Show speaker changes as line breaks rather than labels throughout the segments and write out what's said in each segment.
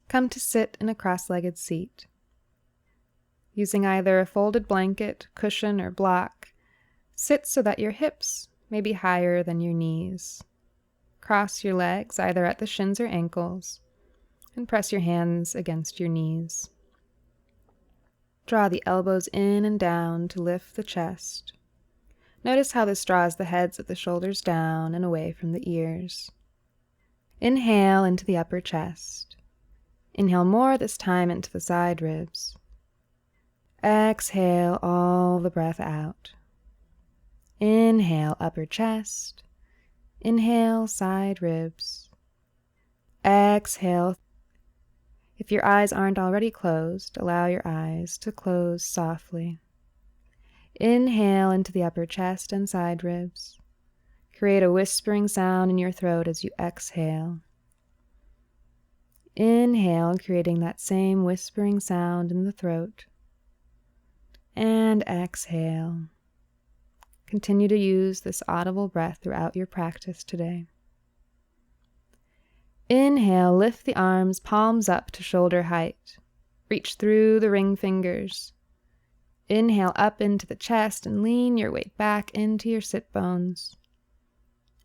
come to sit in a cross-legged seat. Using either a folded blanket, cushion, or block, sit so that your hips may be higher than your knees. Cross your legs either at the shins or ankles, and press your hands against your knees. Draw the elbows in and down to lift the chest. Notice how this draws the heads of the shoulders down and away from the ears. Inhale into the upper chest. Inhale more this time into the side ribs. Exhale all the breath out. Inhale upper chest. Inhale side ribs. Exhale. If your eyes aren't already closed, allow your eyes to close softly. Inhale into the upper chest and side ribs. Create a whispering sound in your throat as you exhale. Inhale, creating that same whispering sound in the throat. And exhale. Continue to use this audible breath throughout your practice today. Inhale, lift the arms, palms up to shoulder height. Reach through the ring fingers. Inhale up into the chest and lean your weight back into your sit bones.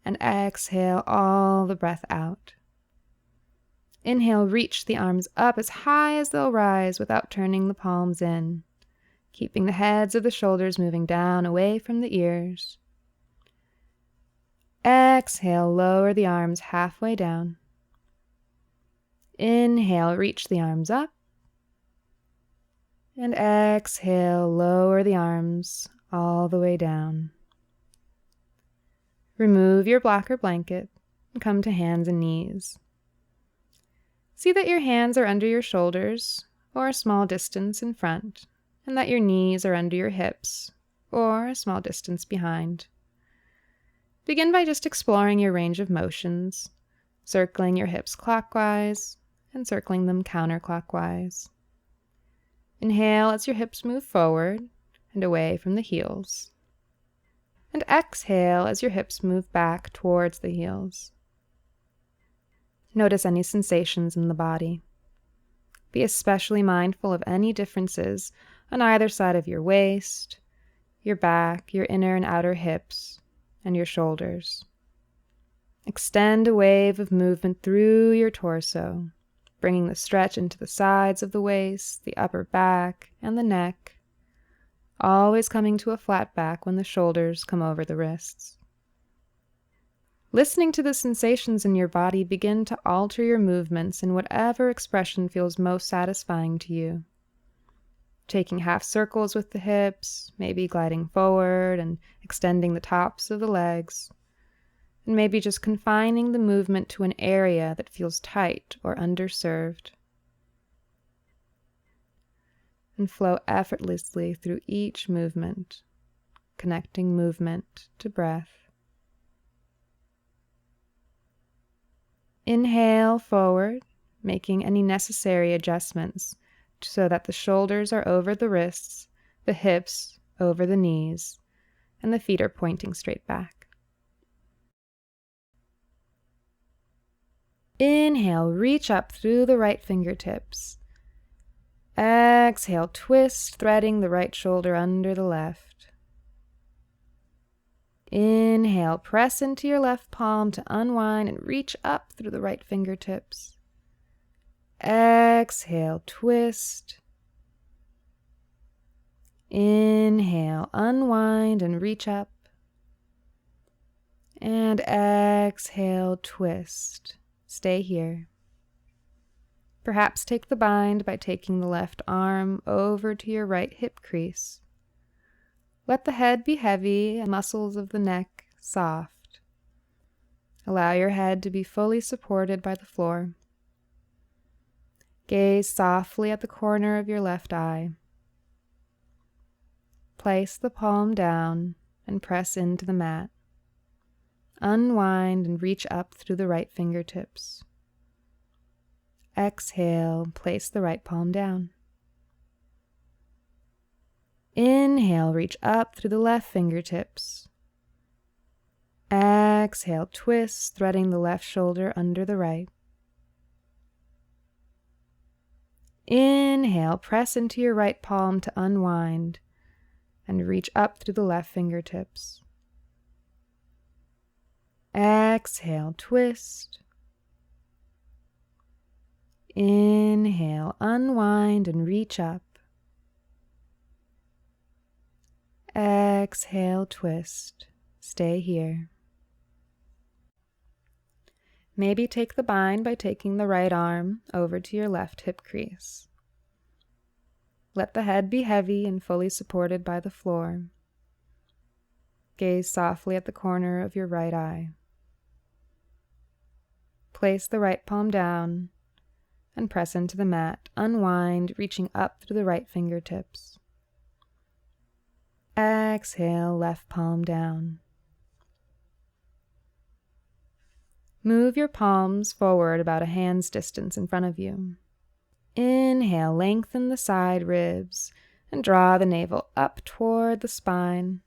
And exhale all the breath out. Inhale, reach the arms up as high as they'll rise without turning the palms in, keeping the heads of the shoulders moving down away from the ears. Exhale, lower the arms halfway down. Inhale, reach the arms up. And exhale, lower the arms all the way down. Remove your block or blanket and come to hands and knees. See that your hands are under your shoulders or a small distance in front, and that your knees are under your hips or a small distance behind. Begin by just exploring your range of motions, circling your hips clockwise and circling them counterclockwise. Inhale as your hips move forward and away from the heels. And exhale as your hips move back towards the heels. Notice any sensations in the body. Be especially mindful of any differences on either side of your waist, your back, your inner and outer hips, and your shoulders. Extend a wave of movement through your torso, bringing the stretch into the sides of the waist, the upper back, and the neck, always coming to a flat back when the shoulders come over the wrists. Listening to the sensations in your body, begin to alter your movements in whatever expression feels most satisfying to you. Taking half circles with the hips, maybe gliding forward and extending the tops of the legs, and maybe just confining the movement to an area that feels tight or underserved. And flow effortlessly through each movement, connecting movement to breath. Inhale forward, making any necessary adjustments so that the shoulders are over the wrists, the hips over the knees, and the feet are pointing straight back. Inhale, reach up through the right fingertips. Exhale, twist, threading the right shoulder under the left. Inhale, press into your left palm to unwind and reach up through the right fingertips. Exhale, twist. Inhale, unwind and reach up. And exhale, twist. Stay here. Perhaps take the bind by taking the left arm over to your right hip crease. Let the head be heavy and muscles of the neck soft. Allow your head to be fully supported by the floor. Gaze softly at the corner of your left eye. Place the palm down and press into the mat. Unwind and reach up through the right fingertips. Exhale, place the right palm down. Inhale, reach up through the left fingertips. Exhale, twist, threading the left shoulder under the right. Inhale, press into your right palm to unwind and reach up through the left fingertips. Exhale, twist. Inhale, unwind and reach up. Exhale, twist. Stay here. Maybe take the bind by taking the right arm over to your left hip crease. Let the head be heavy and fully supported by the floor. Gaze softly at the corner of your right eye. Place the right palm down and press into the mat. Unwind, reaching up through the right fingertips. Exhale, left palm down. Move your palms forward about a hand's distance in front of you. Inhale, lengthen the side ribs and draw the navel up toward the spine.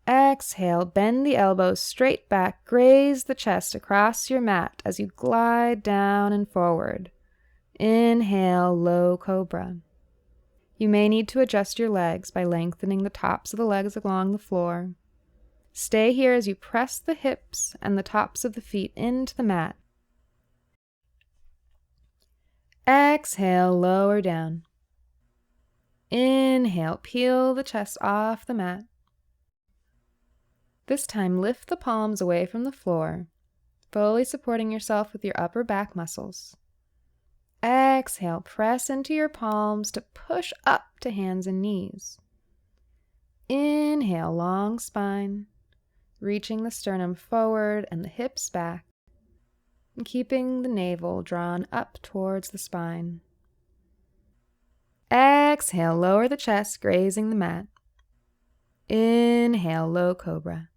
Exhale, bend the elbows straight back, graze the chest across your mat as you glide down and forward. Inhale, low cobra. You may need to adjust your legs by lengthening the tops of the legs along the floor. Stay here as you press the hips and the tops of the feet into the mat. Exhale, lower down. Inhale, peel the chest off the mat. This time, lift the palms away from the floor, fully supporting yourself with your upper back muscles. Exhale, press into your palms to push up to hands and knees. Inhale, long spine, reaching the sternum forward and the hips back, and keeping the navel drawn up towards the spine. Exhale, lower the chest, grazing the mat. Inhale, low cobra.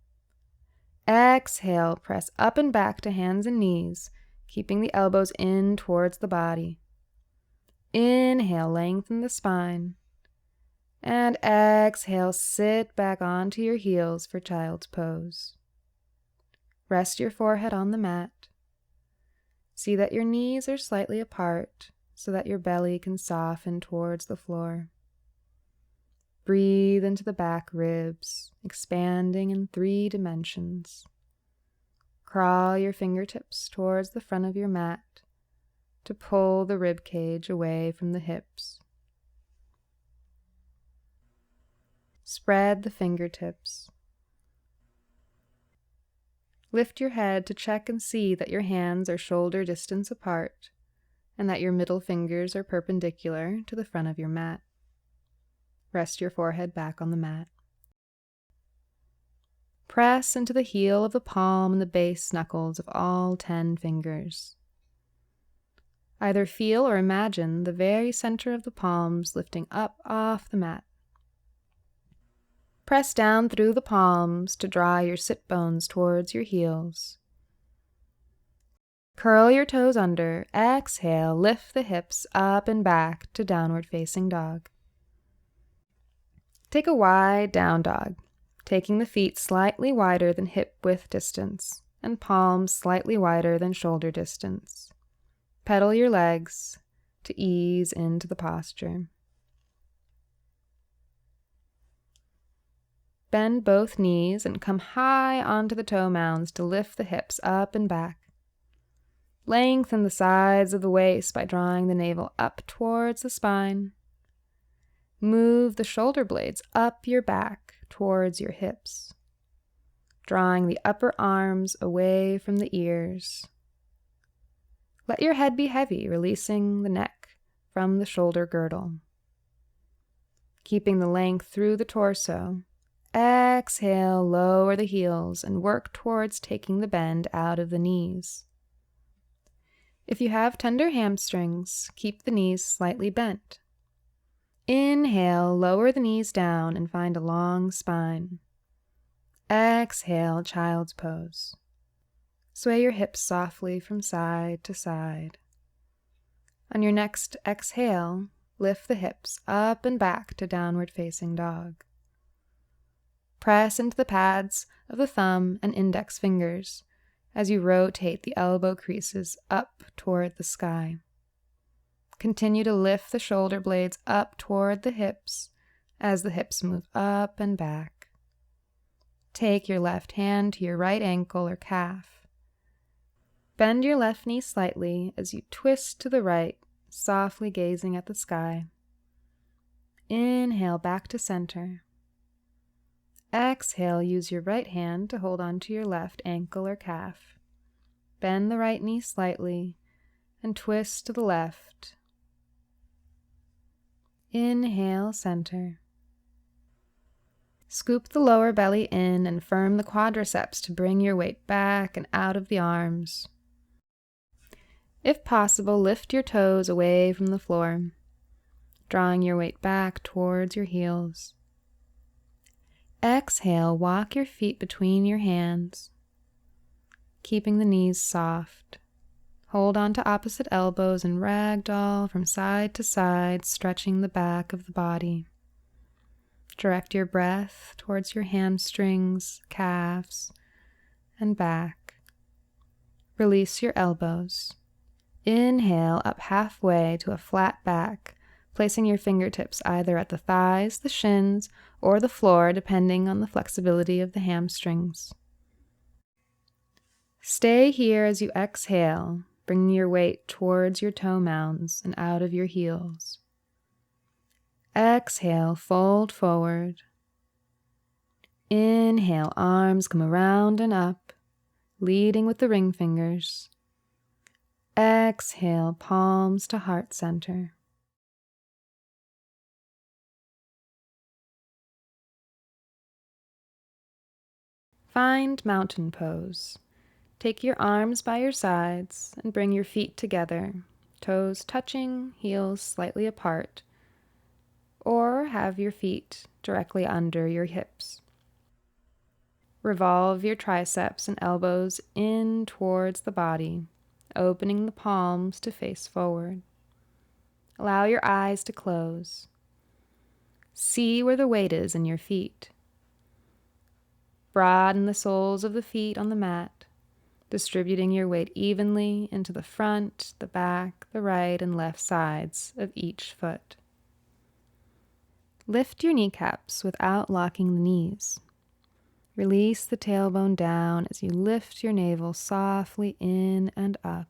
Exhale, press up and back to hands and knees, keeping the elbows in towards the body. Inhale, lengthen the spine. And exhale, sit back onto your heels for child's pose. Rest your forehead on the mat. See that your knees are slightly apart so that your belly can soften towards the floor. Breathe into the back ribs, expanding in 3 dimensions. Crawl your fingertips towards the front of your mat to pull the rib cage away from the hips. Spread the fingertips. Lift your head to check and see that your hands are shoulder distance apart and that your middle fingers are perpendicular to the front of your mat. Rest your forehead back on the mat. Press into the heel of the palm and the base knuckles of all 10 fingers. Either feel or imagine the very center of the palms lifting up off the mat. Press down through the palms to draw your sit bones towards your heels. Curl your toes under. Exhale, lift the hips up and back to downward facing dog. Take a wide down dog, taking the feet slightly wider than hip width distance and palms slightly wider than shoulder distance. Pedal your legs to ease into the posture. Bend both knees and come high onto the toe mounds to lift the hips up and back. Lengthen the sides of the waist by drawing the navel up towards the spine. Move the shoulder blades up your back towards your hips, drawing the upper arms away from the ears. Let your head be heavy, releasing the neck from the shoulder girdle. Keeping the length through the torso, exhale, lower the heels and work towards taking the bend out of the knees. If you have tender hamstrings, keep the knees slightly bent. Inhale, lower the knees down and find a long spine. Exhale, child's pose. Sway your hips softly from side to side. On your next exhale, lift the hips up and back to downward facing dog. Press into the pads of the thumb and index fingers as you rotate the elbow creases up toward the sky. Continue to lift the shoulder blades up toward the hips as the hips move up and back. Take your left hand to your right ankle or calf. Bend your left knee slightly as you twist to the right, softly gazing at the sky. Inhale back to center. Exhale, use your right hand to hold onto your left ankle or calf. Bend the right knee slightly and twist to the left. Inhale, center. Scoop the lower belly in and firm the quadriceps to bring your weight back and out of the arms. If possible, lift your toes away from the floor, drawing your weight back towards your heels. Exhale, walk your feet between your hands, keeping the knees soft. Hold on to opposite elbows and ragdoll from side to side, stretching the back of the body. Direct your breath towards your hamstrings, calves, and back. Release your elbows. Inhale up halfway to a flat back, placing your fingertips either at the thighs, the shins, or the floor, depending on the flexibility of the hamstrings. Stay here as you exhale, bringing your weight towards your toe mounds and out of your heels. Exhale, fold forward. Inhale, arms come around and up, leading with the ring fingers. Exhale, palms to heart center. Find mountain pose. Take your arms by your sides and bring your feet together, toes touching, heels slightly apart, or have your feet directly under your hips. Revolve your triceps and elbows in towards the body, opening the palms to face forward. Allow your eyes to close. See where the weight is in your feet. Broaden the soles of the feet on the mat, distributing your weight evenly into the front, the back, the right, and left sides of each foot. Lift your kneecaps without locking the knees. Release the tailbone down as you lift your navel softly in and up.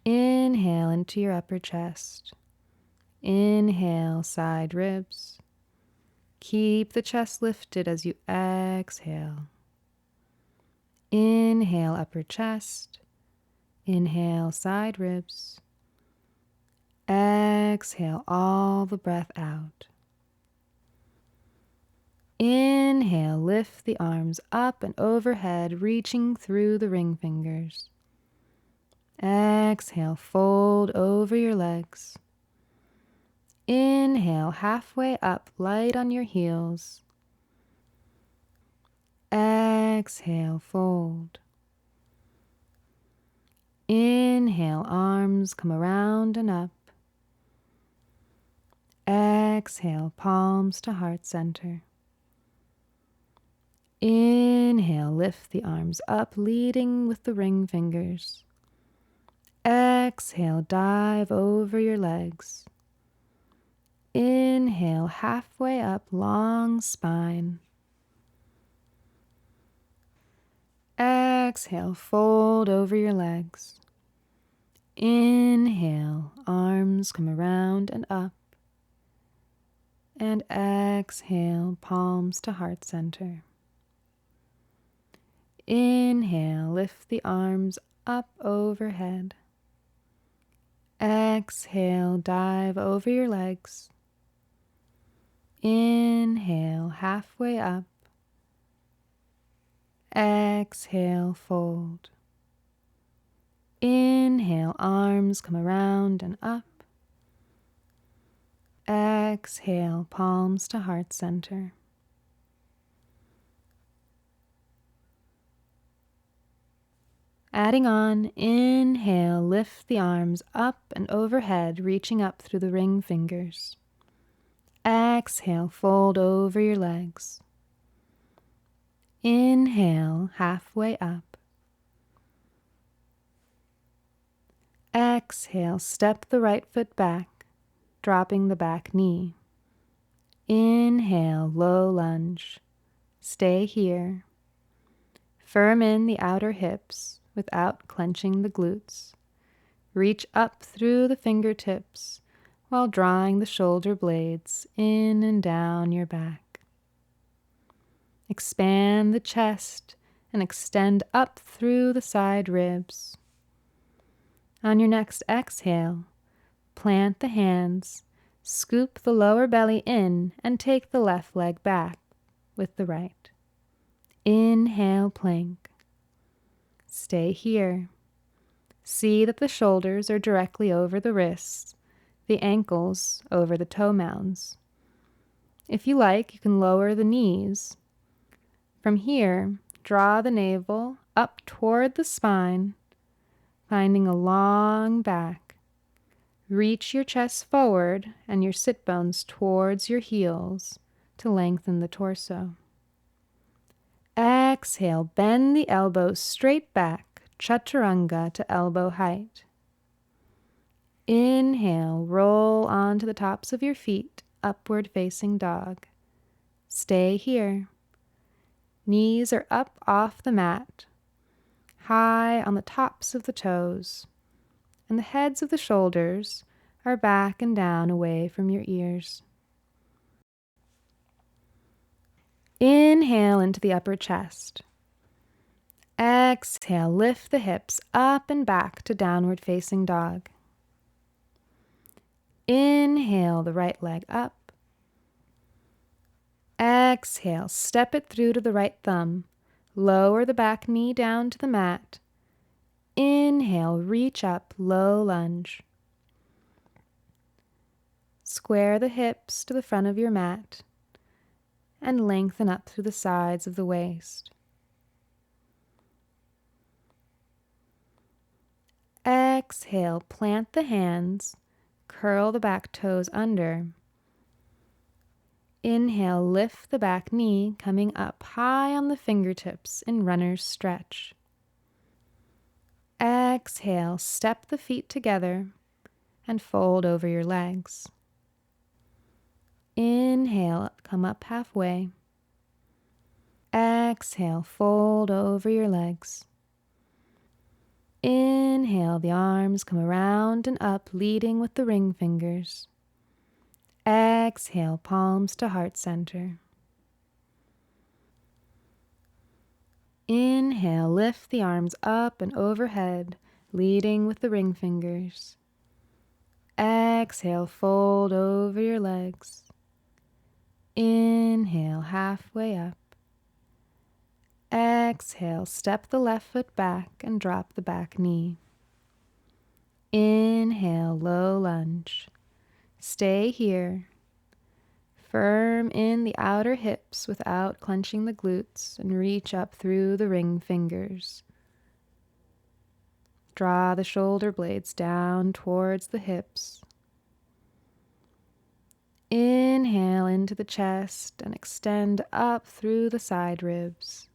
Inhale into your upper chest. Inhale, side ribs. Keep the chest lifted as you exhale. Inhale, upper chest. Inhale, side ribs. Exhale all the breath out. Inhale, lift the arms up and overhead, reaching through the ring fingers. Exhale, fold over your legs. Inhale, halfway up, light on your heels. Exhale, fold. Inhale, arms come around and up. Exhale, palms to heart center. Inhale, lift the arms up, leading with the ring fingers. Exhale, dive over your legs. Inhale, halfway up, long spine. Exhale, fold over your legs. Inhale, arms come around and up. And exhale, palms to heart center. Inhale, lift the arms up overhead. Exhale, dive over your legs. Inhale, halfway up. Exhale, fold. Inhale, arms come around and up. Exhale, palms to heart center. Adding on, inhale, lift the arms up and overhead, reaching up through the ring fingers. Exhale, fold over your legs. Inhale, halfway up. Exhale, step the right foot back, dropping the back knee. Inhale, low lunge. Stay here. Firm in the outer hips without clenching the glutes. Reach up through the fingertips while drawing the shoulder blades in and down your back. Expand the chest and extend up through the side ribs. On your next exhale, plant the hands, scoop the lower belly in, and take the left leg back with the right. Inhale, plank. Stay here. See that the shoulders are directly over the wrists, the ankles over the toe mounds. If you like, you can lower the knees. From here, draw the navel up toward the spine, finding a long back. Reach your chest forward and your sit bones towards your heels to lengthen the torso. Exhale, bend the elbows straight back, Chaturanga to elbow height. Inhale, roll onto the tops of your feet, upward facing dog. Stay here. Knees are up off the mat, high on the tops of the toes, and the heads of the shoulders are back and down away from your ears. Inhale into the upper chest. Exhale, lift the hips up and back to downward facing dog. Inhale the right leg up. Exhale, step it through to the right thumb. Lower the back knee down to the mat. Inhale, reach up, low lunge. Square the hips to the front of your mat and lengthen up through the sides of the waist. Exhale, plant the hands, curl the back toes under. Inhale, lift the back knee, coming up high on the fingertips in runner's stretch. Exhale, step the feet together and fold over your legs. Inhale, come up halfway. Exhale, fold over your legs. Inhale, the arms come around and up, leading with the ring fingers. Exhale, palms to heart center. Inhale, lift the arms up and overhead, leading with the ring fingers. Exhale, fold over your legs. Inhale, halfway up. Exhale, step the left foot back and drop the back knee. Inhale, low lunge. Stay here. Firm in the outer hips without clenching the glutes and reach up through the ring fingers. Draw the shoulder blades down towards the hips. Inhale into the chest and extend up through the side ribs.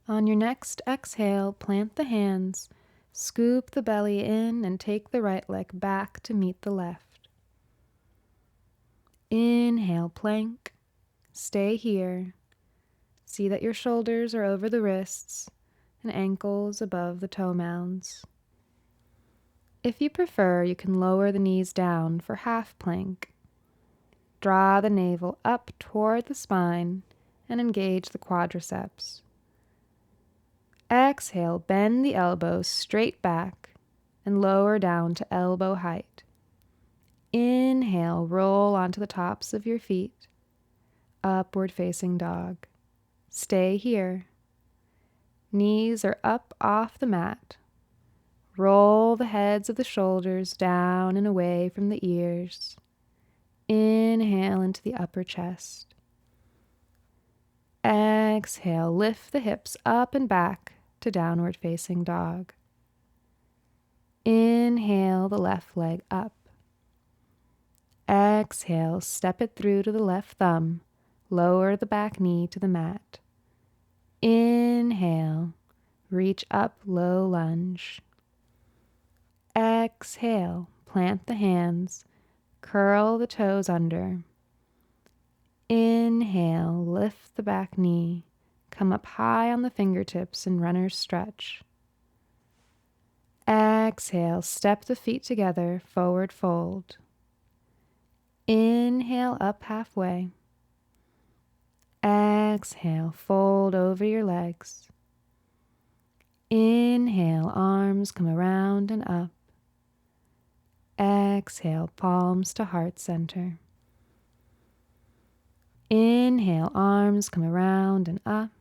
On your next exhale, plant the hands, scoop the belly in, and take the right leg back to meet the left. Inhale, plank. Stay here. See that your shoulders are over the wrists and ankles above the toe mounds. If you prefer, you can lower the knees down for half plank. Draw the navel up toward the spine and engage the quadriceps. Exhale, bend the elbows straight back and lower down to elbow height. Inhale, roll onto the tops of your feet. Upward facing dog. Stay here. Knees are up off the mat. Roll the heads of the shoulders down and away from the ears. Inhale into the upper chest. Exhale, lift the hips up and back to downward facing dog. Inhale the left leg up. Exhale, step it through to the left thumb. Lower the back knee to the mat. Inhale, reach up, low lunge. Exhale, plant the hands, curl the toes under. Inhale, lift the back knee, come up high on the fingertips in runner's stretch. Exhale, step the feet together, forward fold. Inhale, up halfway. Exhale, fold over your legs. Inhale, arms come around and up. Exhale, palms to heart center. Inhale, arms come around and up.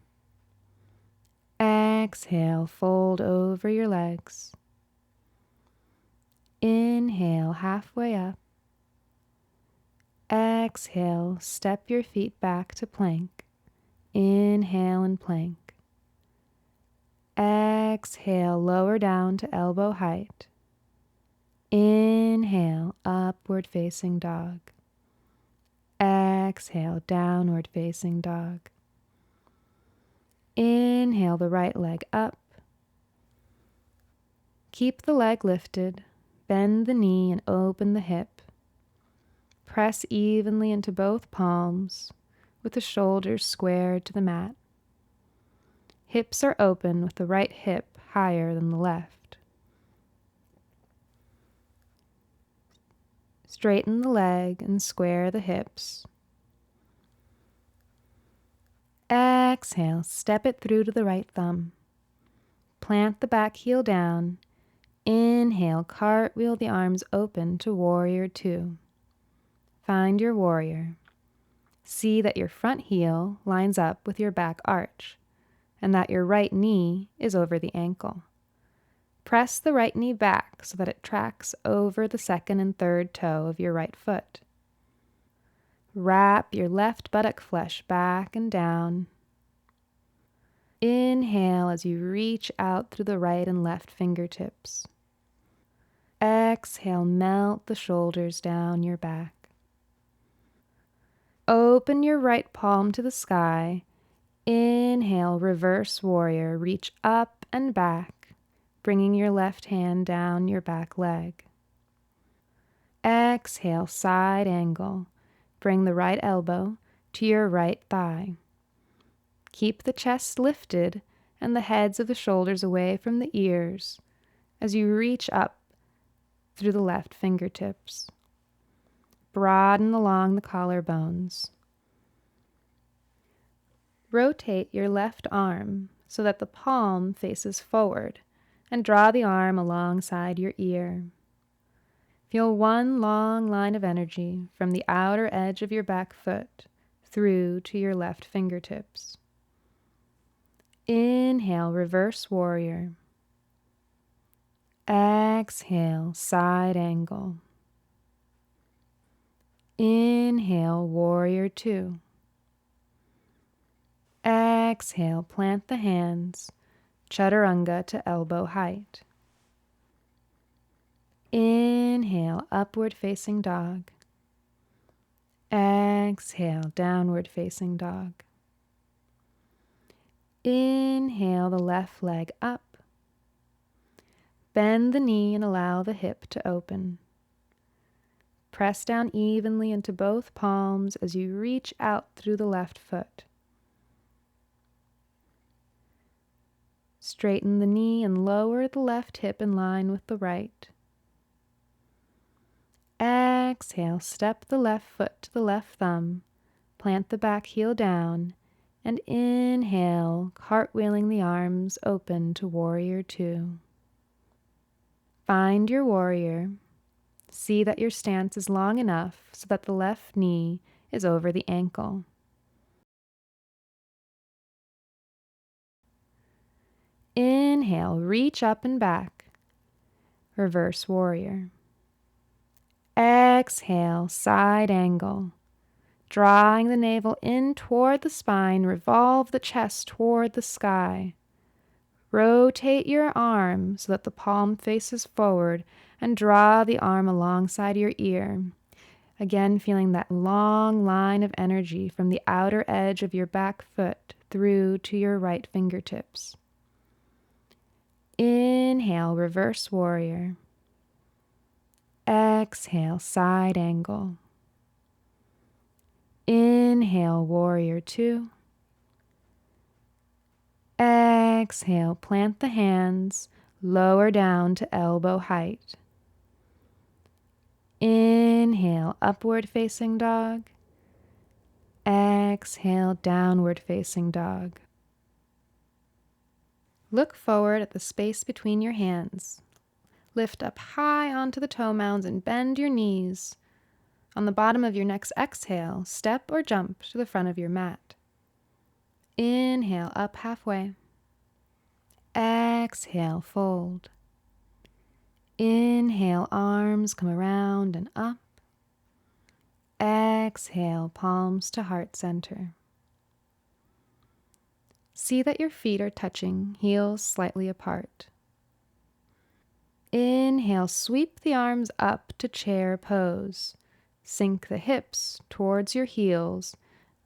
Exhale, fold over your legs. Inhale, halfway up. Exhale, step your feet back to plank. Inhale and plank. Exhale, lower down to elbow height. Inhale, upward facing dog. Exhale, downward facing dog. Inhale the right leg up. Keep the leg lifted, bend the knee and open the hip. Press evenly into both palms with the shoulders squared to the mat. Hips are open with the right hip higher than the left. Straighten the leg and square the hips. Exhale, step it through to the right thumb. Plant the back heel down. Inhale, cartwheel the arms open to warrior two. Find your warrior. See that your front heel lines up with your back arch and that your right knee is over the ankle. Press the right knee back so that it tracks over the second and third toe of your right foot. Wrap your left buttock flesh back and down. Inhale as you reach out through the right and left fingertips. Exhale, melt the shoulders down your back. Open your right palm to the sky. Inhale, reverse warrior, reach up and back, bringing your left hand down your back leg. Exhale, side angle. Bring the right elbow to your right thigh. Keep the chest lifted and the heads of the shoulders away from the ears as you reach up through the left fingertips. Broaden along the collarbones. Rotate your left arm so that the palm faces forward and draw the arm alongside your ear. Feel one long line of energy from the outer edge of your back foot through to your left fingertips. Inhale, reverse warrior. Exhale, side angle. Inhale, warrior two. Exhale, plant the hands, Chaturanga to elbow height. Inhale, upward facing dog. Exhale, downward facing dog. Inhale the left leg up. Bend the knee and allow the hip to open. Press down evenly into both palms as you reach out through the left foot. Straighten the knee and lower the left hip in line with the right. Exhale, step the left foot to the left thumb, plant the back heel down, and inhale, cartwheeling the arms open to warrior two. Find your warrior. See that your stance is long enough so that the left knee is over the ankle. Inhale, reach up and back. Reverse warrior. Exhale, side angle. Drawing the navel in toward the spine, revolve the chest toward the sky. Rotate your arm so that the palm faces forward and draw the arm alongside your ear. Again, feeling that long line of energy from the outer edge of your back foot through to your right fingertips. Inhale, reverse warrior. Exhale, side angle. Inhale, warrior two. Exhale, plant the hands, lower down to elbow height. Inhale, upward facing dog. Exhale, downward facing dog. Look forward at the space between your hands. Lift up high onto the toe mounds and bend your knees. On the bottom of your next exhale, step or jump to the front of your mat. Inhale, up halfway. Exhale, fold. Inhale, arms come around and up. Exhale, palms to heart center. See that your feet are touching, heels slightly apart. Inhale, sweep the arms up to chair pose. Sink the hips towards your heels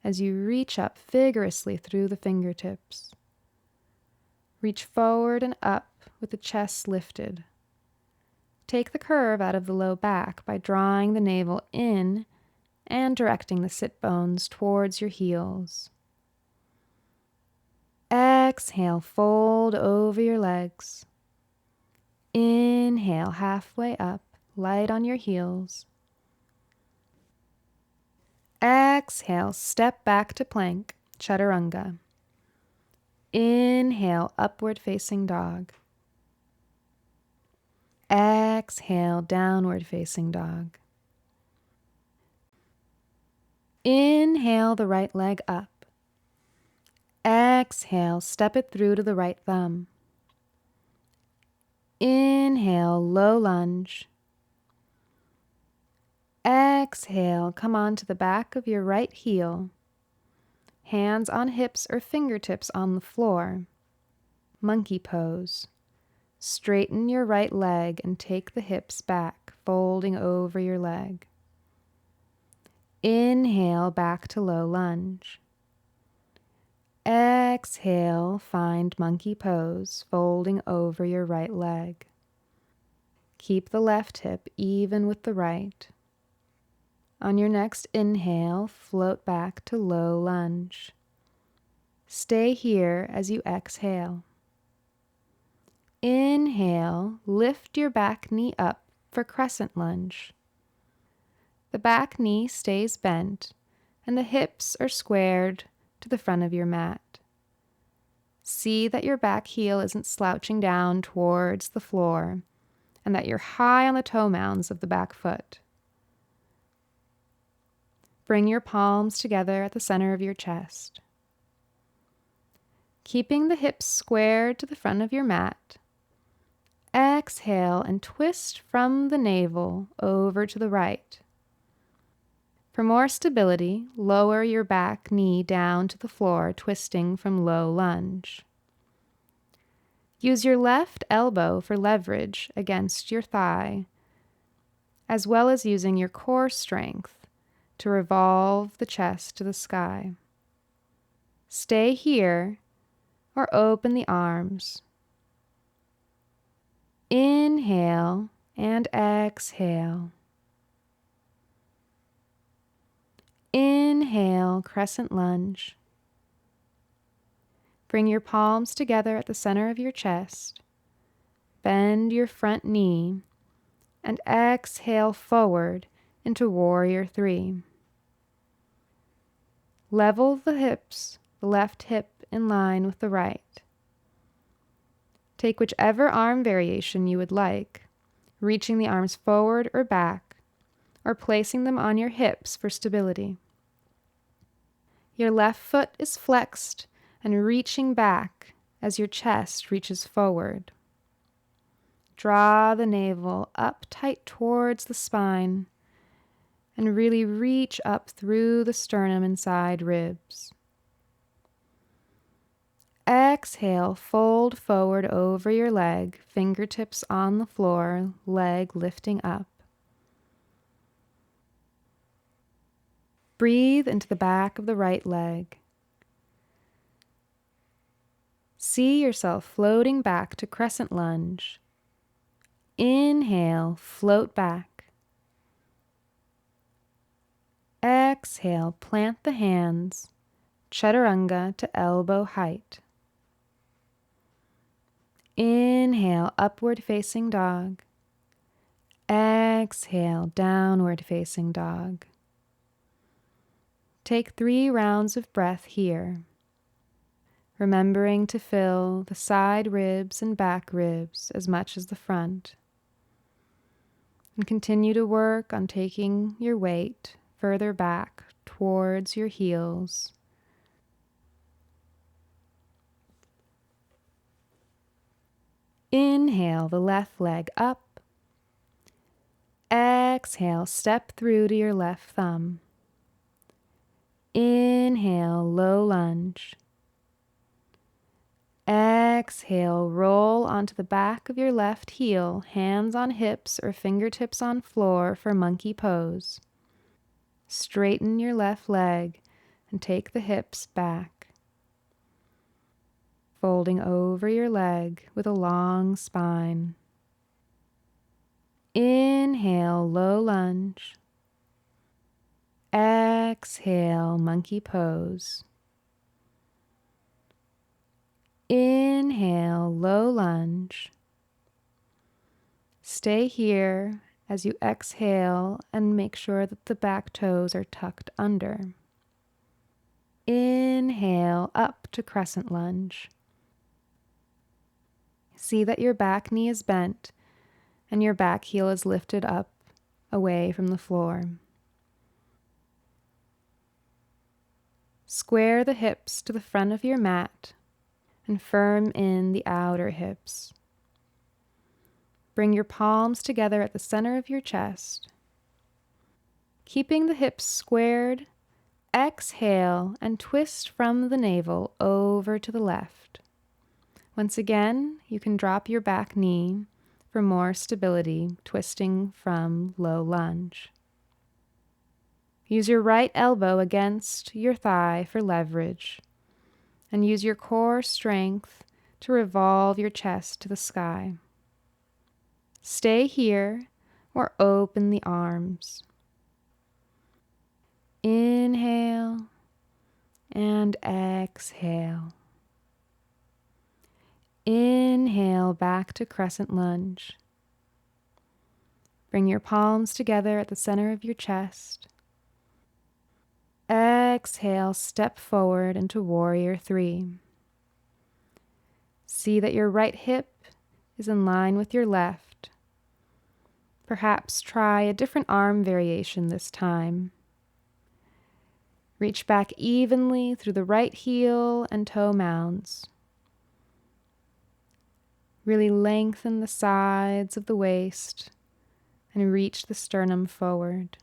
as you reach up vigorously through the fingertips. Reach forward and up with the chest lifted. Take the curve out of the low back by drawing the navel in and directing the sit bones towards your heels. Exhale, fold over your legs. Inhale, halfway up, light on your heels. Exhale, step back to plank, Chaturanga. Inhale, upward facing dog. Exhale, downward facing dog. Inhale the right leg up. Exhale, step it through to the right thumb. Inhale, low lunge. Exhale, come onto the back of your right heel. Hands on hips or fingertips on the floor. Monkey pose. Straighten your right leg and take the hips back, folding over your leg. Inhale, back to low lunge. Exhale, find monkey pose, folding over your right leg. Keep the left hip even with the right. On your next inhale, float back to low lunge. Stay here as you exhale. Inhale, lift your back knee up for Crescent Lunge. The back knee stays bent and the hips are squared to the front of your mat. See that your back heel isn't slouching down towards the floor and that you're high on the toe mounds of the back foot. Bring your palms together at the center of your chest. Keeping the hips squared to the front of your mat, exhale and twist from the navel over to the right. For more stability, lower your back knee down to the floor, twisting from low lunge. Use your left elbow for leverage against your thigh, as well as using your core strength to revolve the chest to the sky. Stay here or open the arms. Inhale and exhale. Inhale, Crescent Lunge. Bring your palms together at the center of your chest. Bend your front knee and exhale forward into Warrior Three. Level the hips, the left hip in line with the right. Take whichever arm variation you would like, reaching the arms forward or back, or placing them on your hips for stability. Your left foot is flexed and reaching back as your chest reaches forward. Draw the navel up tight towards the spine and really reach up through the sternum and side ribs. Exhale, fold forward over your leg, fingertips on the floor, leg lifting up. Breathe into the back of the right leg. See yourself floating back to Crescent Lunge. Inhale, float back. Exhale, plant the hands, Chaturanga to elbow height. Inhale, upward facing dog. Exhale, downward facing dog. Take 3 rounds of breath here, remembering to fill the side ribs and back ribs as much as the front. And continue to work on taking your weight further back towards your heels. Inhale the left leg up. Exhale, step through to your left thumb. Inhale, low lunge. Exhale, roll onto the back of your left heel, hands on hips or fingertips on floor for monkey pose. Straighten your left leg and take the hips back. Folding over your leg with a long spine. Inhale, low lunge. Exhale, monkey pose. Inhale, low lunge. Stay here as you exhale and make sure that the back toes are tucked under. Inhale, up to Crescent Lunge. See that your back knee is bent and your back heel is lifted up away from the floor. Square the hips to the front of your mat and firm in the outer hips. Bring your palms together at the center of your chest. Keeping the hips squared, exhale and twist from the navel over to the left. Once again, you can drop your back knee for more stability, twisting from low lunge. Use your right elbow against your thigh for leverage, and use your core strength to revolve your chest to the sky. Stay here or open the arms. Inhale and exhale. Inhale back to Crescent Lunge. Bring your palms together at the center of your chest. Exhale, step forward into Warrior 3. See that your right hip is in line with your left. Perhaps try a different arm variation this time. Reach back evenly through the right heel and toe mounds. Really lengthen the sides of the waist and reach the sternum forward.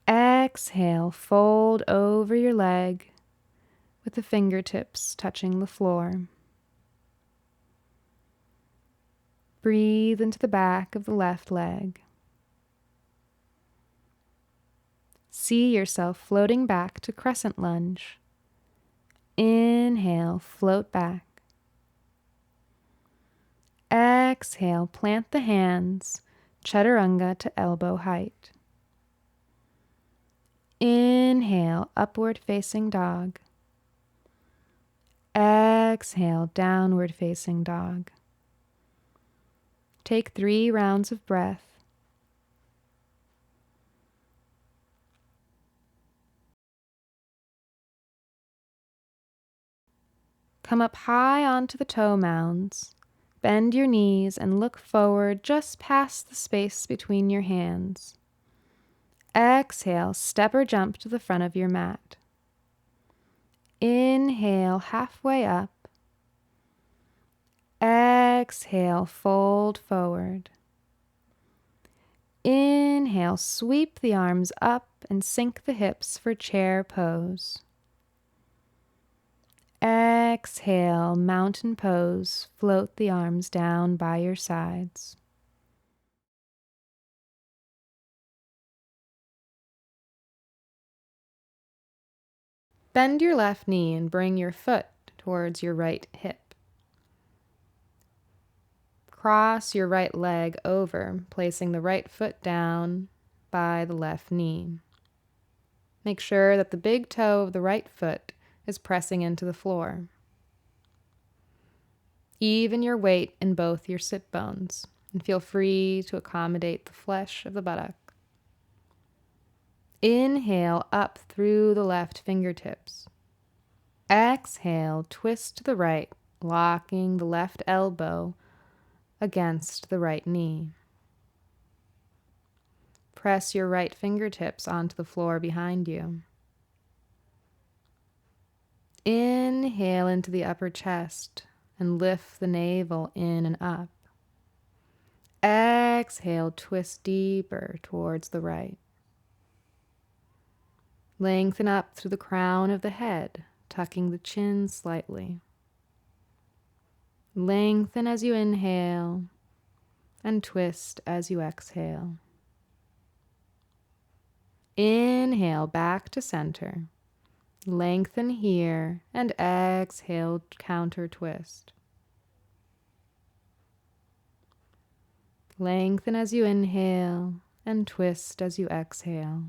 Exhale, fold over your leg with the fingertips touching the floor. Breathe into the back of the left leg. See yourself floating back to Crescent Lunge. Inhale, float back. Exhale, plant the hands, Chaturanga to elbow height. Inhale, upward facing dog. Exhale, downward facing dog. Take 3 rounds of breath. Come up high onto the toe mounds. Bend your knees and look forward just past the space between your hands. Exhale, step or jump to the front of your mat. Inhale, halfway up. Exhale, fold forward. Inhale, sweep the arms up and sink the hips for chair pose. Exhale, mountain pose, float the arms down by your sides. Bend your left knee and bring your foot towards your right hip. Cross your right leg over, placing the right foot down by the left knee. Make sure that the big toe of the right foot is pressing into the floor. Even your weight in both your sit bones, and feel free to accommodate the flesh of the buttock. Inhale up through the left fingertips. Exhale, twist to the right, locking the left elbow against the right knee. Press your right fingertips onto the floor behind you. Inhale into the upper chest and lift the navel in and up. Exhale, twist deeper towards the right. Lengthen up through the crown of the head, tucking the chin slightly. Lengthen as you inhale and twist as you exhale. Inhale back to center. Lengthen here and exhale, counter twist. Lengthen as you inhale and twist as you exhale.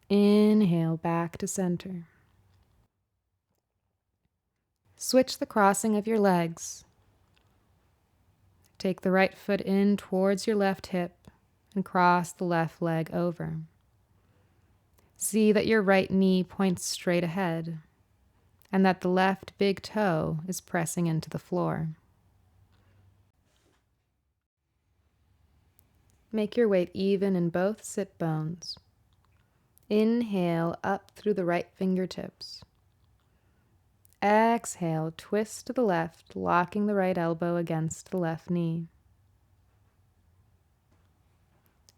Inhale back to center. Switch the crossing of your legs. Take the right foot in towards your left hip and cross the left leg over. See that your right knee points straight ahead and that the left big toe is pressing into the floor. Make your weight even in both sit bones. Inhale up through the right fingertips. Exhale, twist to the left, locking the right elbow against the left knee.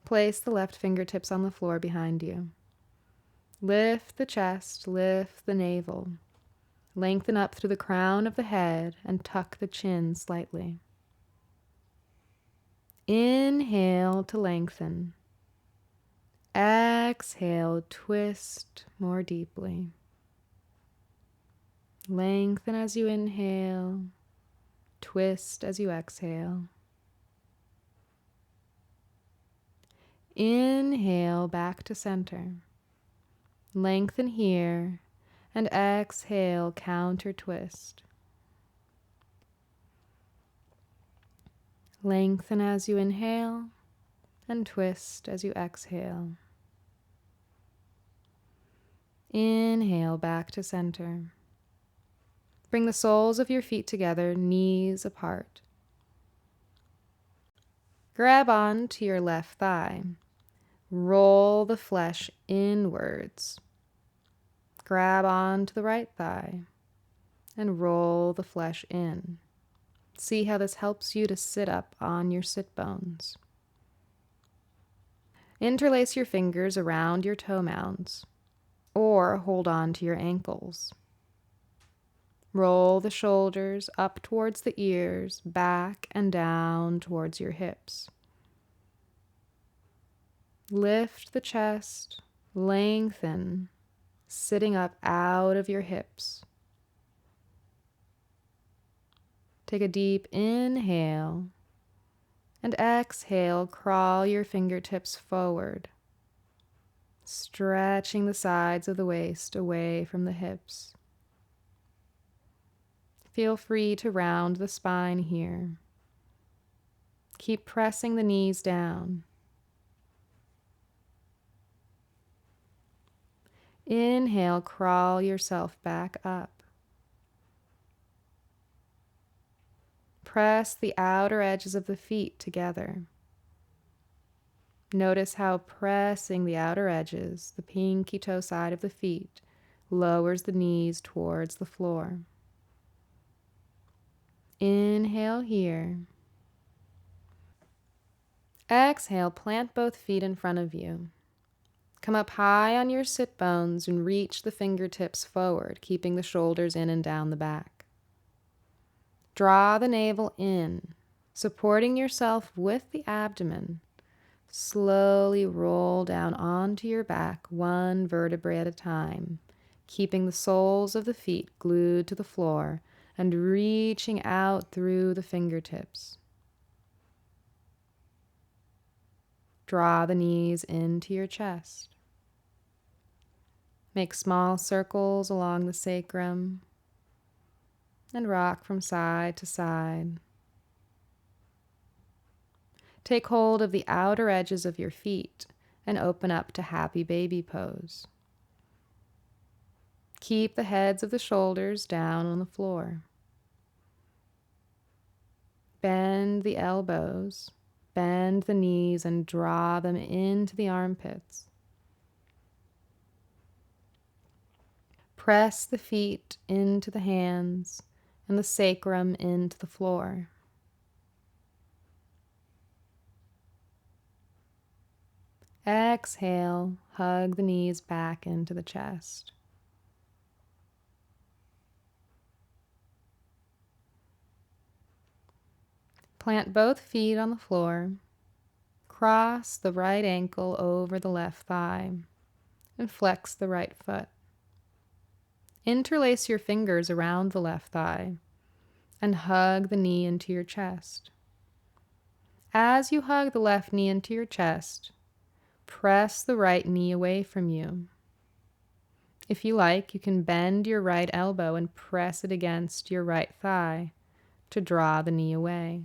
Place the left fingertips on the floor behind you. Lift the chest, lift the navel. Lengthen up through the crown of the head and tuck the chin slightly. Inhale to lengthen. Exhale, twist more deeply. Lengthen as you inhale, twist as you exhale. Inhale back to center. Lengthen here and exhale, counter twist. Lengthen as you inhale and twist as you exhale. Inhale back to center. Bring the soles of your feet together, knees apart. Grab on to your left thigh. Roll the flesh inwards. Grab on to the right thigh and roll the flesh in. See how this helps you to sit up on your sit bones. Interlace your fingers around your toe mounds or hold on to your ankles. Roll the shoulders up towards the ears, back and down towards your hips. Lift the chest, lengthen, sitting up out of your hips. Take a deep inhale and exhale, crawl your fingertips forward, stretching the sides of the waist away from the hips. Feel free to round the spine here. Keep pressing the knees down. Inhale, crawl yourself back up. Press the outer edges of the feet together. Notice how pressing the outer edges, the pinky toe side of the feet, lowers the knees towards the floor. Inhale here. Exhale, plant both feet in front of you. Come up high on your sit bones and reach the fingertips forward, keeping the shoulders in and down the back. Draw the navel in, supporting yourself with the abdomen. Slowly roll down onto your back, one vertebrae at a time, keeping the soles of the feet glued to the floor and reaching out through the fingertips. Draw the knees into your chest. Make small circles along the sacrum and rock from side to side. Take hold of the outer edges of your feet and open up to happy baby pose. Keep the heads of the shoulders down on the floor. Bend the elbows, bend the knees, and draw them into the armpits. Press the feet into the hands and the sacrum into the floor. Exhale, hug the knees back into the chest. Plant both feet on the floor. Cross the right ankle over the left thigh and flex the right foot. Interlace your fingers around the left thigh and hug the knee into your chest. As you hug the left knee into your chest, press the right knee away from you. If you like, you can bend your right elbow and press it against your right thigh to draw the knee away.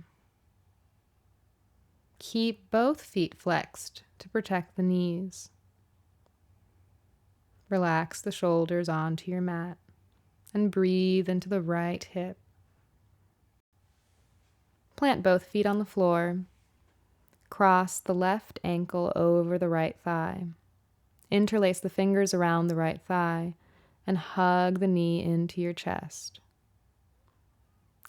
Keep both feet flexed to protect the knees. Relax the shoulders onto your mat and breathe into the right hip. Plant both feet on the floor. Cross the left ankle over the right thigh. Interlace the fingers around the right thigh and hug the knee into your chest.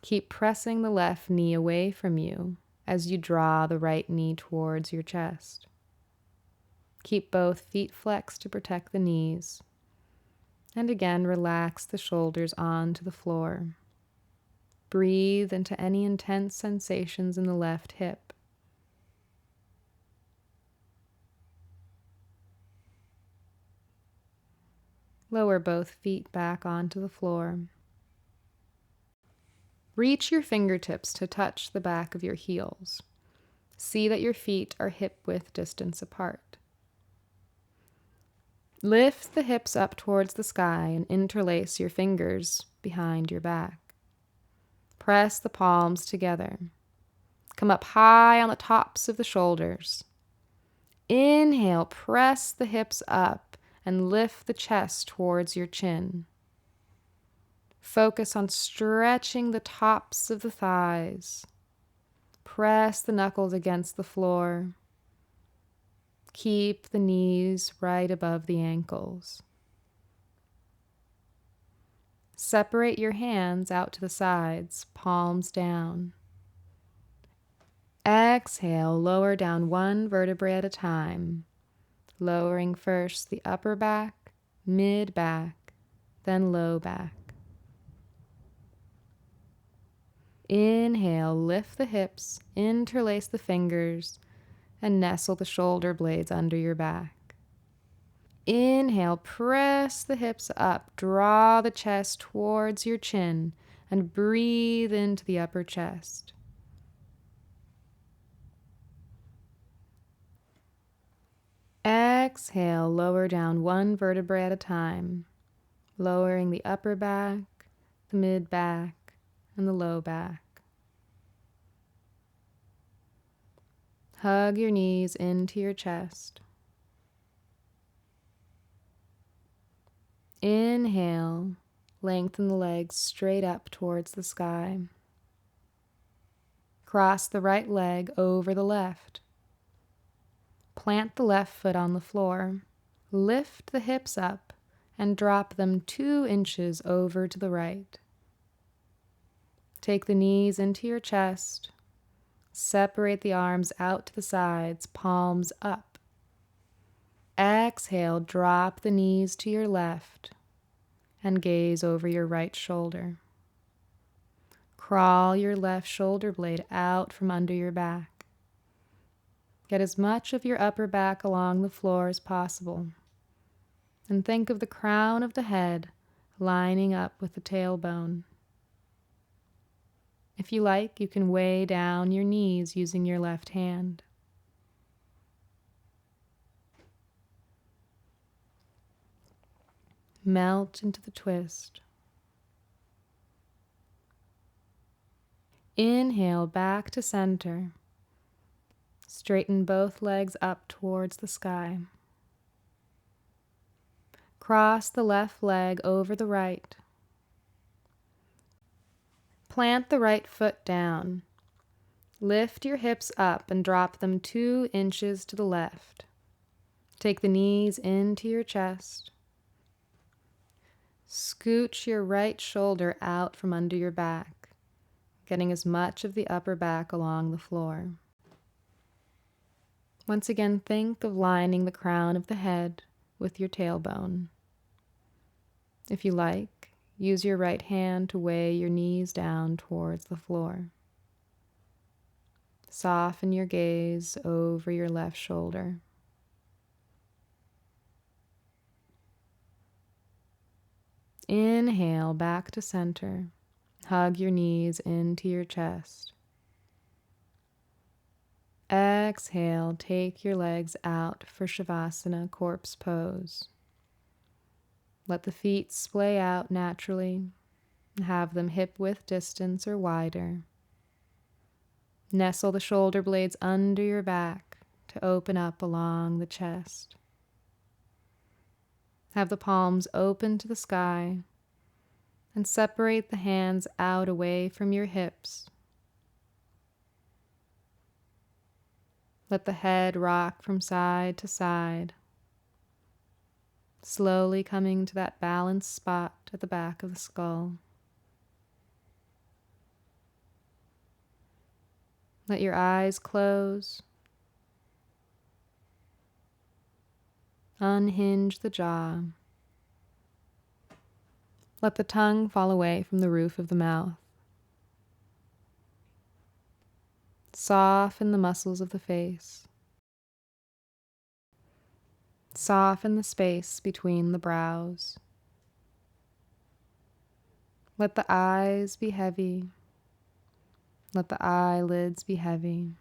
Keep pressing the left knee away from you as you draw the right knee towards your chest. Keep both feet flexed to protect the knees. And again, relax the shoulders onto the floor. Breathe into any intense sensations in the left hip. Lower both feet back onto the floor. Reach your fingertips to touch the back of your heels. See that your feet are hip-width distance apart. Lift the hips up towards the sky and interlace your fingers behind your back. Press the palms together. Come up high on the tops of the shoulders. Inhale, press the hips up and lift the chest towards your chin. Focus on stretching the tops of the thighs. Press the knuckles against the floor. Keep the knees right above the ankles. Separate your hands out to the sides, palms down. Exhale, lower down one vertebrae at a time, lowering first the upper back, mid back, then low back. Inhale, lift the hips, interlace the fingers, and nestle the shoulder blades under your back. Inhale, press the hips up, draw the chest towards your chin, and breathe into the upper chest. Exhale, lower down one vertebrae at a time, lowering the upper back, the mid back, and the low back. Hug your knees into your chest. Inhale, lengthen the legs straight up towards the sky. Cross the right leg over the left. Plant the left foot on the floor. Lift the hips up and drop them 2 inches over to the right. Take the knees into your chest. Separate the arms out to the sides, palms up. Exhale, drop the knees to your left and gaze over your right shoulder. Crawl your left shoulder blade out from under your back. Get as much of your upper back along the floor as possible. And think of the crown of the head lining up with the tailbone. If you like, you can weigh down your knees using your left hand. Melt into the twist. Inhale back to center. Straighten both legs up towards the sky. Cross the left leg over the right. Plant the right foot down. Lift your hips up and drop them 2 inches to the left. Take the knees into your chest. Scooch your right shoulder out from under your back, getting as much of the upper back along the floor. Once again, think of lining the crown of the head with your tailbone. If you like, use your right hand to weigh your knees down towards the floor. Soften your gaze over your left shoulder. Inhale back to center. Hug your knees into your chest. Exhale, take your legs out for Shavasana, corpse pose. Let the feet splay out naturally and have them hip-width distance or wider. Nestle the shoulder blades under your back to open up along the chest. Have the palms open to the sky and separate the hands out away from your hips. Let the head rock from side to side, slowly coming to that balanced spot at the back of the skull. Let your eyes close. Unhinge the jaw. Let the tongue fall away from the roof of the mouth. Soften the muscles of the face. Soften the space between the brows. Let the eyes be heavy. Let the eyelids be heavy.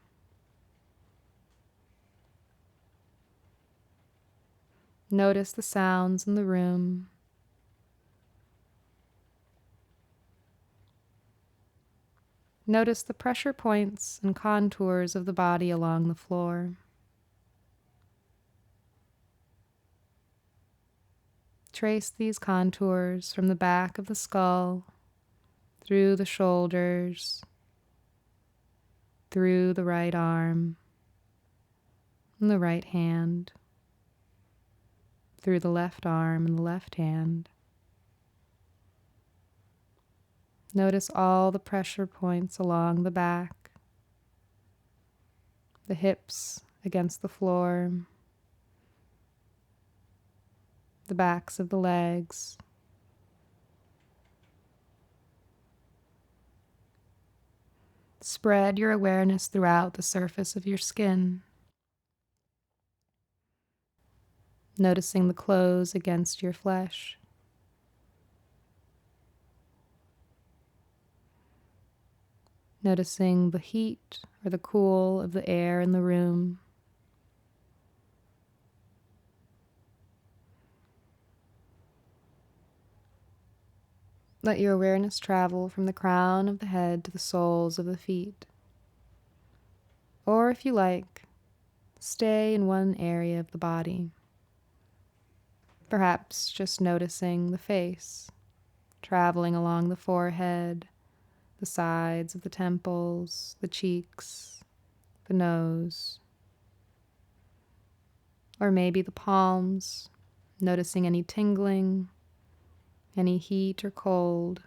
Notice the sounds in the room. Notice the pressure points and contours of the body along the floor. Trace these contours from the back of the skull, through the shoulders, through the right arm, and the right hand, through the left arm and the left hand. Notice all the pressure points along the back, the hips against the floor, the backs of the legs. Spread your awareness throughout the surface of your skin, noticing the clothes against your flesh. Noticing the heat or the cool of the air in the room. Let your awareness travel from the crown of the head to the soles of the feet. Or if you like, stay in one area of the body. Perhaps just noticing the face, traveling along the forehead, the sides of the temples, the cheeks, the nose. Or maybe the palms, noticing any tingling, any heat or cold.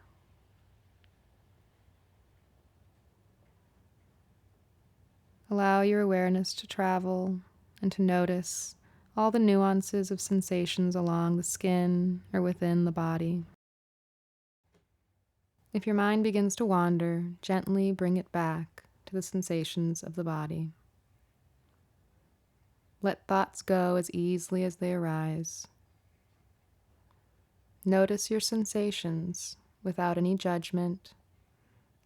Allow your awareness to travel and to notice all the nuances of sensations along the skin or within the body. If your mind begins to wander, gently bring it back to the sensations of the body. Let thoughts go as easily as they arise. Notice your sensations without any judgment,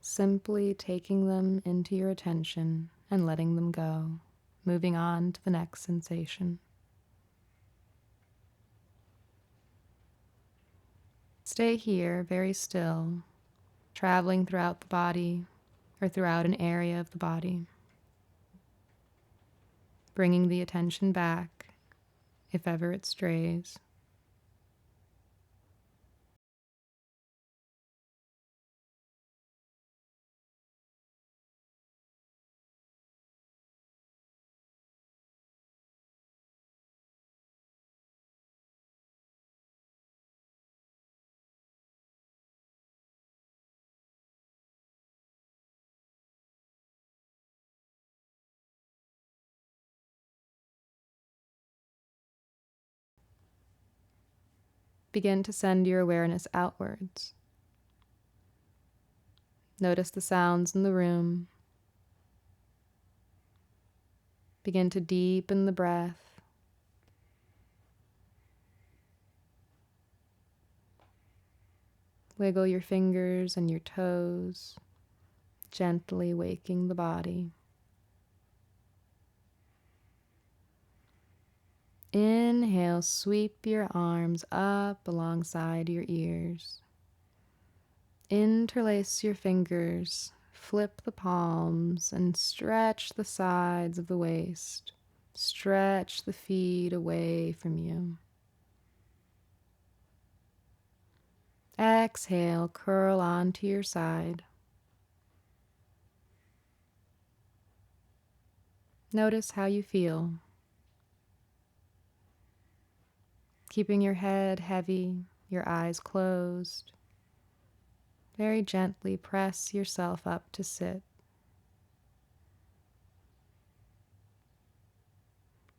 simply taking them into your attention and letting them go, moving on to the next sensation. Stay here, very still, traveling throughout the body or throughout an area of the body, bringing the attention back if ever it strays. Begin to send your awareness outwards. Notice the sounds in the room. Begin to deepen the breath. Wiggle your fingers and your toes, gently waking the body. Inhale, sweep your arms up alongside your ears. Interlace your fingers, flip the palms, and stretch the sides of the waist. Stretch the feet away from you. Exhale, curl onto your side. Notice how you feel. Keeping your head heavy, your eyes closed. Very gently press yourself up to sit.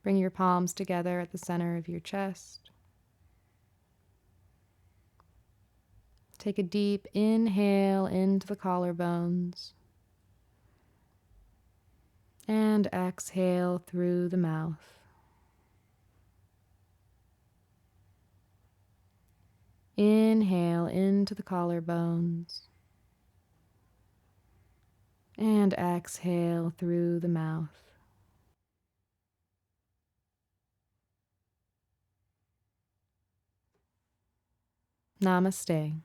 Bring your palms together at the center of your chest. Take a deep inhale into the collarbones. And exhale through the mouth. Inhale into the collarbones. And exhale through the mouth. Namaste.